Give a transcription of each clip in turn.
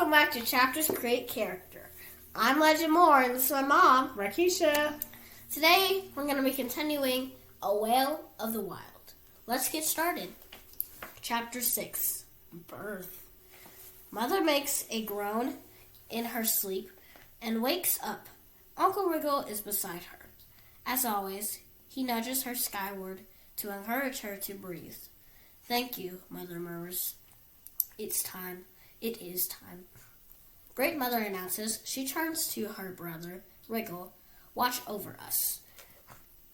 welcome back to Chapters Create Character. I'm Legend Moore, and this is my mom, Rakisha. Today, we're going to be continuing A Whale of the Wild. Let's get started. Chapter 6, Birth. Mother makes a groan in her sleep and wakes up. Uncle Wriggle is beside her. As always, he nudges her skyward to encourage her to breathe. Thank you, Mother murmurs. It's time. It is time. Great Mother announces. She turns to her brother, Wriggle. Watch over us.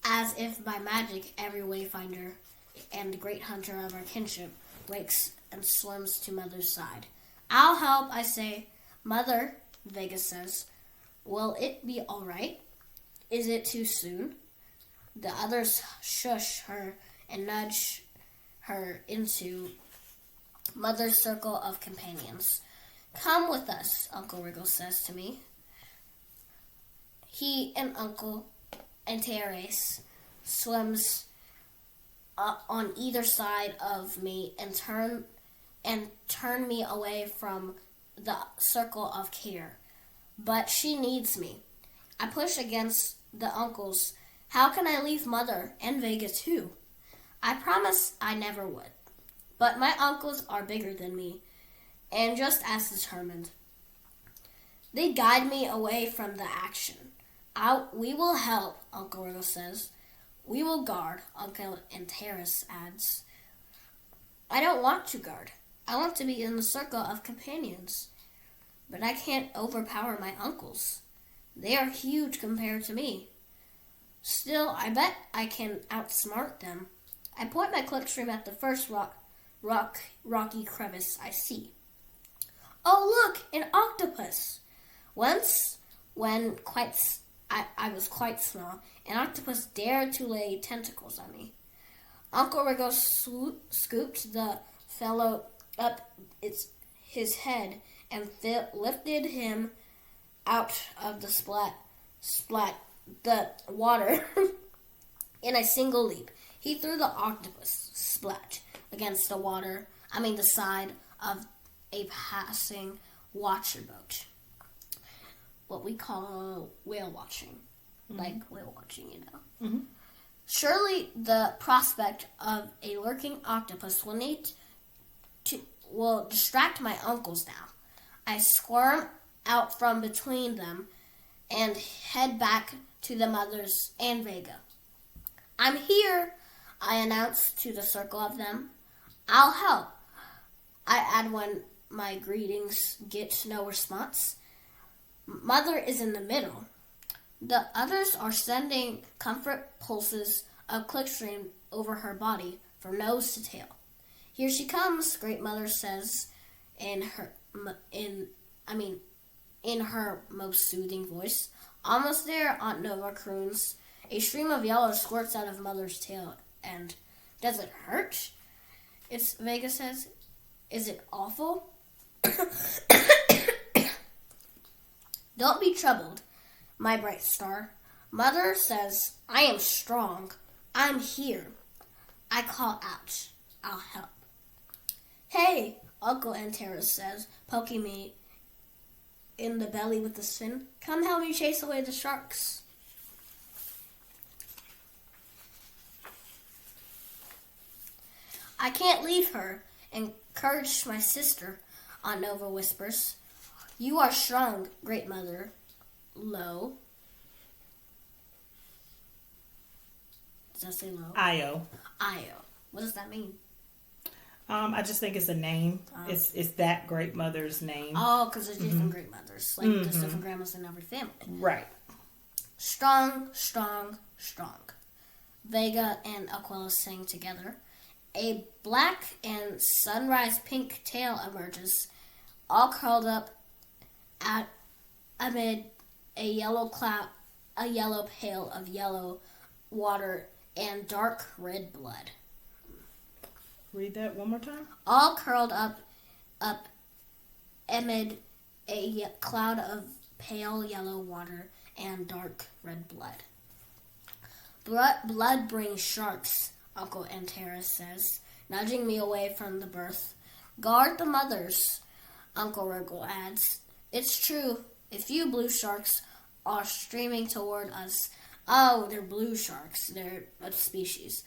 As if by magic, every wayfinder and great hunter of our kinship wakes and swims to Mother's side. I'll help, I say. Mother, Vega says. Will it be all right? Is it too soon? The others shush her and nudge her into Mother's circle of companions. Come with us, Uncle Wriggle says to me. He and Uncle Antares swims on either side of me and turn me away from the circle of care. But she needs me. I push against the uncles. How can I leave Mother and Vega too? I promise I never would. But my uncles are bigger than me, and just as determined. They guide me away from the action. We will help, Uncle Wriggle says. We will guard, Uncle Antares adds. I don't want to guard. I want to be in the circle of companions. But I can't overpower my uncles. They are huge compared to me. Still, I bet I can outsmart them. I point my clickstream at the first rocky crevice I see. Oh, look, an octopus! Once, when I was quite small, an octopus dared to lay tentacles on me. Uncle Wriggle scooped the fellow up his head and lifted him out of the the water in a single leap. He threw the octopus splat against the side of a passing watcher boat. What we call whale watching. Like whale watching, you know. Mm-hmm. Surely the prospect of a lurking octopus will distract my uncles now. I squirm out from between them and head back to the mothers and Vega. I'm here, I announce to the circle of them. I'll help, I add when my greetings get no response. Mother is in the middle. The others are sending comfort pulses of clickstream over her body from nose to tail. Here she comes, Great Mother says in her most soothing voice. Almost there, Aunt Nova croons. A stream of yellow squirts out of Mother's tail, and does it hurt? Vega says. Is it awful? Don't be troubled, my bright star. Mother says, I am strong. I'm here. I call out. I'll help. Hey, Uncle Antares says, poking me in the belly with the fin. Come help me chase away the sharks. I can't leave her. Encourage my sister, Aunt Nova whispers. You are strong, Great Mother. Low. Does that say low? Io. What does that mean? I just think it's a name. It's that Great Mother's name. Oh, because there's different Great Mothers. Like there's different grandmas in every family. Right. Strong, strong, strong. Vega and Aquila sing together. A black and sunrise pink tail emerges, all curled up amid a yellow pail of yellow water and dark red blood. Read that one more time. All curled up amid a cloud of pale yellow water and dark red blood. Blood brings sharks, Uncle Antares says, nudging me away from the berth. Guard the mothers. Uncle Wriggle adds, "It's true. A few blue sharks are streaming toward us." Oh, they're blue sharks. They're a species.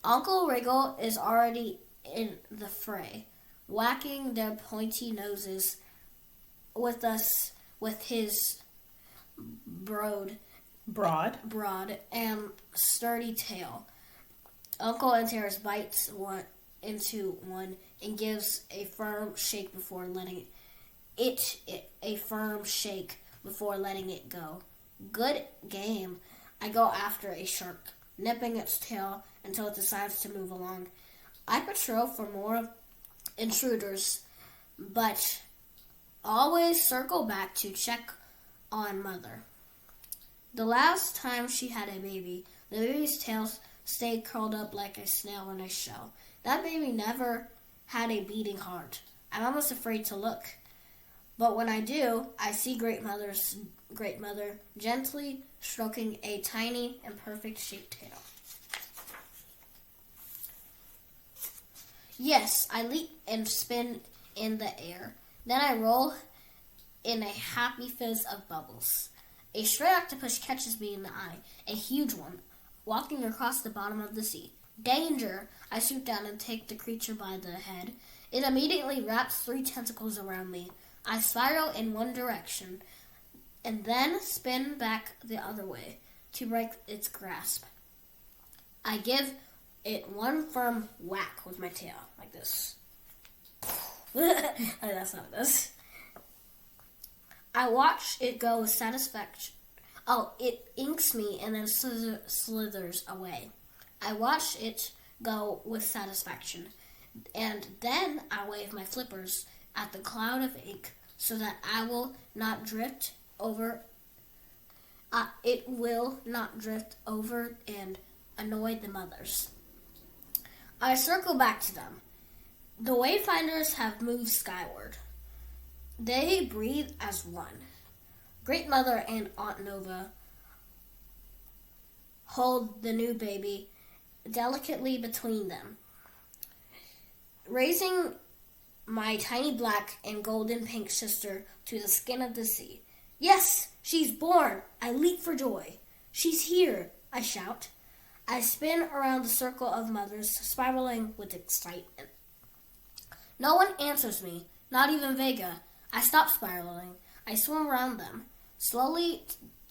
Uncle Wriggle is already in the fray, whacking their pointy noses with us with his broad and sturdy tail. Uncle Antares bites into one and gives a firm shake before letting it go. Good game. I go after a shark, nipping its tail until it decides to move along. I patrol for more intruders, but always circle back to check on Mother. The last time she had a baby, the baby's tail stayed curled up like a snail in a shell. That baby never had a beating heart. I'm almost afraid to look. But when I do, I see Great Mother gently stroking a tiny and perfect shaped tail. Yes, I leap and spin in the air. Then I roll in a happy fizz of bubbles. A stray octopus catches me in the eye, a huge one, walking across the bottom of the sea. Danger! I swoop down and take the creature by the head. It immediately wraps 3 tentacles around me. I spiral in one direction and then spin back the other way to break its grasp. I give it one firm whack with my tail, like this. That's not this. I watch it go with satisfaction. Oh, it inks me and then slithers away. I watch it go with satisfaction, and then I wave my flippers at the cloud of ink so that I will not drift over. It will not drift over and annoy the mothers. I circle back to them. The wayfinders have moved skyward. They breathe as one. Great Mother and Aunt Nova hold the new baby delicately between them, raising my tiny black and golden pink sister to the skin of the sea. Yes, she's born! I leap for joy. She's here, I shout. I spin around the circle of mothers, spiraling with excitement. No one answers me, not even Vega. I stop spiraling. I swim around them. Slowly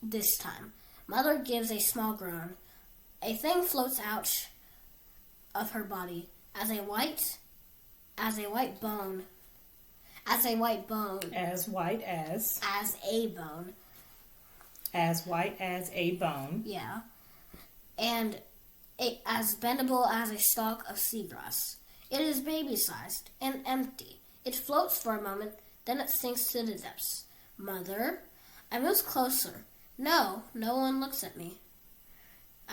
this time. Mother gives a small groan. A thing floats out of her body as white as a bone. As white as a bone. Yeah. And as bendable as a stalk of seagrass. It is baby-sized and empty. It floats for a moment, then it sinks to the depths. Mother? I move closer. No one looks at me.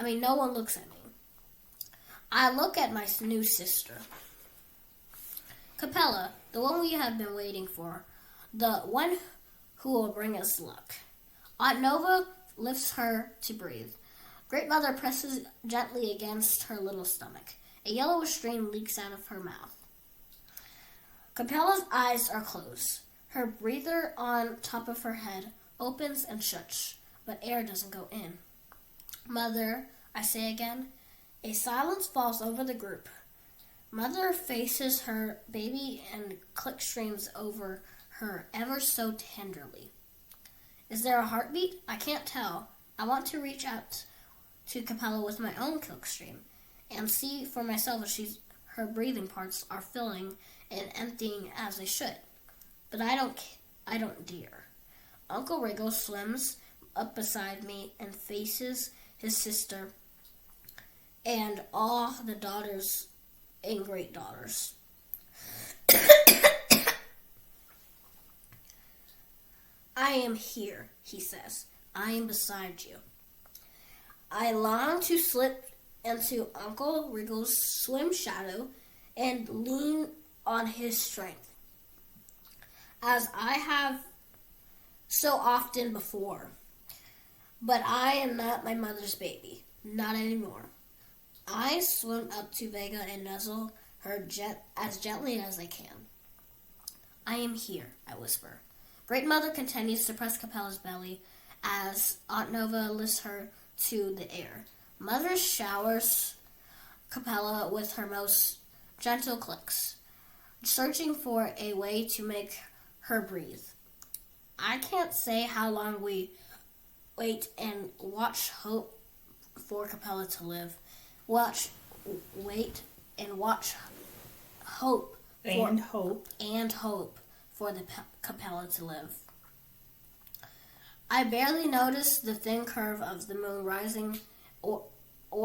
No one looks at me. I look at my new sister. Capella, the one we have been waiting for. The one who will bring us luck. Aunt Nova lifts her to breathe. Great Mother presses gently against her little stomach. A yellowish stream leaks out of her mouth. Capella's eyes are closed. Her breather on top of her head opens and shuts, but air doesn't go in. Mother, I say again. A silence falls over the group. Mother faces her baby and click streams over her ever so tenderly. Is there a heartbeat? I can't tell. I want to reach out to Capella with my own click stream and see for myself if her breathing parts are filling and emptying as they should. But I don't dare. Uncle Wriggle swims up beside me and faces his sister and all the daughters and great daughters. I am here, he says. I am beside you. I long to slip into Uncle Wriggle's swim shadow and lean on his strength, as I have so often before. But I am not my mother's baby. Not anymore. I swim up to Vega and nuzzle her as gently as I can. I am here, I whisper. Great Mother continues to press Capella's belly as Aunt Nova lifts her to the air. Mother showers Capella with her most gentle clicks, searching for a way to make her breathe. I can't say how long we wait and hope for Capella to live. Wait and watch hope. Hope for the Capella to live. I barely notice the thin curve of the moon rising or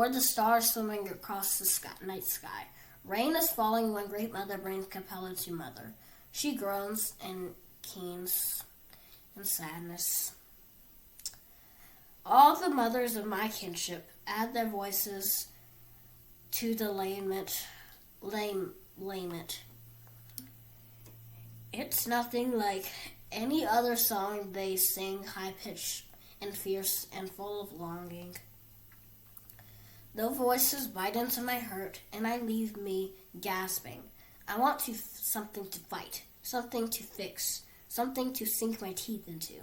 the stars swimming across the night sky. Rain is falling when Great Mother brings Capella to Mother. She groans and keens in sadness. All the mothers of my kinship add their voices to the lament. It's nothing like any other song they sing, high-pitched and fierce and full of longing. The voices bite into my heart, and I leave me gasping. I want something to fight, something to fix, something to sink my teeth into.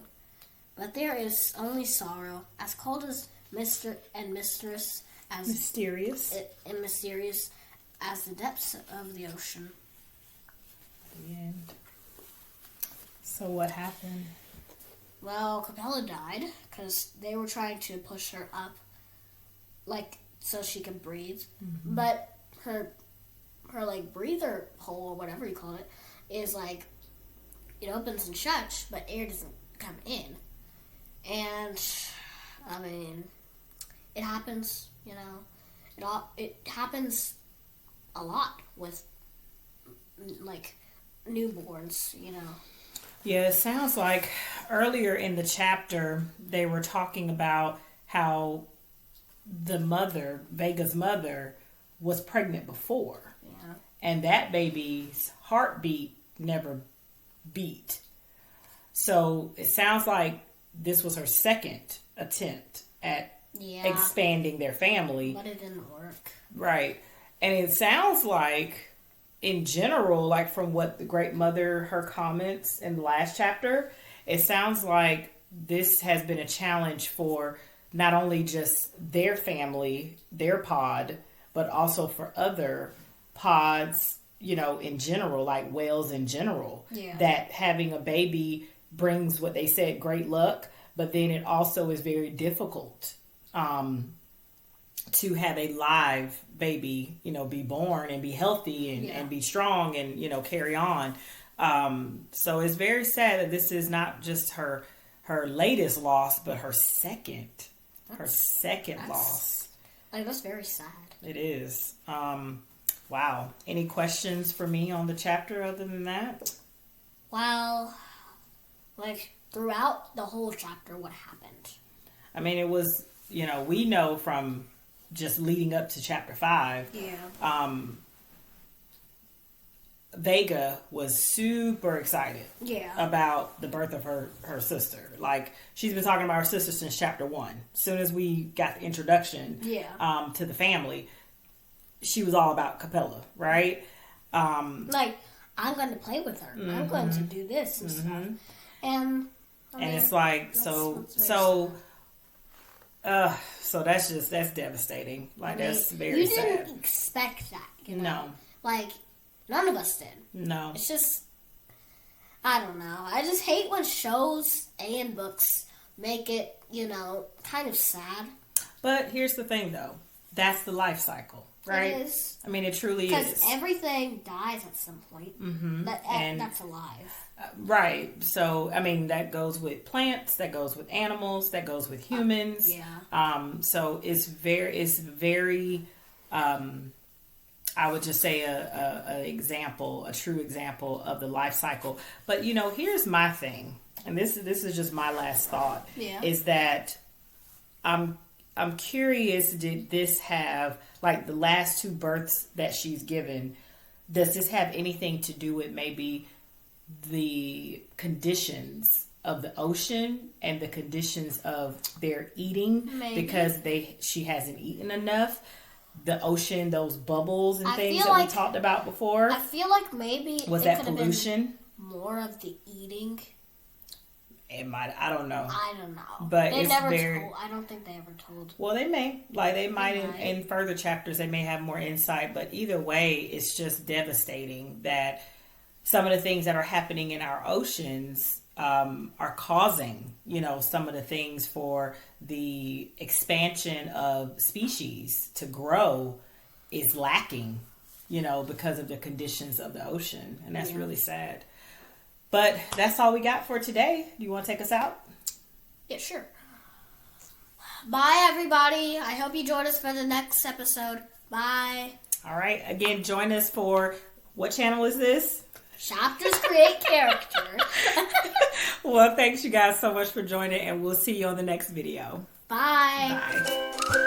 But there is only sorrow, as cold as mysterious as the depths of the ocean. The end. So what happened? Well, Capella died because they were trying to push her up, so she could breathe. Mm-hmm. But her breather hole or whatever you call it is it opens and shuts, but air doesn't come in. And it happens. It happens a lot with newborns. Yeah, it sounds like earlier in the chapter they were talking about how the mother, Vega's mother, was pregnant before. Yeah. And that baby's heartbeat never beat. So it sounds like this was her second attempt at expanding their family. But it didn't work. Right. And it sounds like, in general, from what the Great Mother, her comments in the last chapter, it sounds like this has been a challenge for not only just their family, their pod, but also for other pods, in general, like whales in general. Yeah. That having a baby brings, what they said, great luck, but then it also is very difficult to have a live baby, be born and be healthy and be strong and, carry on. So it's very sad that this is not just her latest loss, but her second loss. That's very sad. It is. Wow. Any questions for me on the chapter other than that? Well, throughout the whole chapter, what happened? It was, we know from just leading up to chapter 5. Yeah. Vega was super excited. Yeah. About the birth of her sister. She's been talking about her sister since chapter 1. As soon as we got the introduction to the family, she was all about Capella, right? I'm going to play with her. Mm-hmm. I'm going to do this and stuff. And it's that's devastating. That's very sad. You didn't expect that, No. None of us did. No. It's just, I don't know. I just hate when shows and books make it, kind of sad. But here's the thing, though. That's the life cycle, right? It is. It truly is. Because everything dies at some point. Mm-hmm. That's alive. Right. So, that goes with plants, that goes with animals, that goes with humans. So it's very, I would just say a true example of the life cycle. But, here's my thing, and this is just my last thought, is that I'm curious, did this have, the last 2 births that she's given, does this have anything to do with maybe the conditions of the ocean and the conditions of their eating? Maybe. Because she hasn't eaten enough? The ocean, those bubbles and things that we talked about before. I feel like maybe was that pollution? more of the eating. It might. I don't know. I don't know. But they it's never very. told. I don't think they ever told. Well, they may. Like they might in further chapters. They may have more insight. But either way, it's just devastating that some of the things that are happening in our oceans are causing, some of the things for the expansion of species to grow is lacking, because of the conditions of the ocean, and that's really sad. But that's all we got for today. Do you want to take us out? Yeah, sure. Bye, everybody. I hope you join us for the next episode. Bye. All right. Again, join us for, what channel is this? Chapters Create Character. Well, thanks you guys so much for joining, and we'll see you on the next video. Bye. Bye.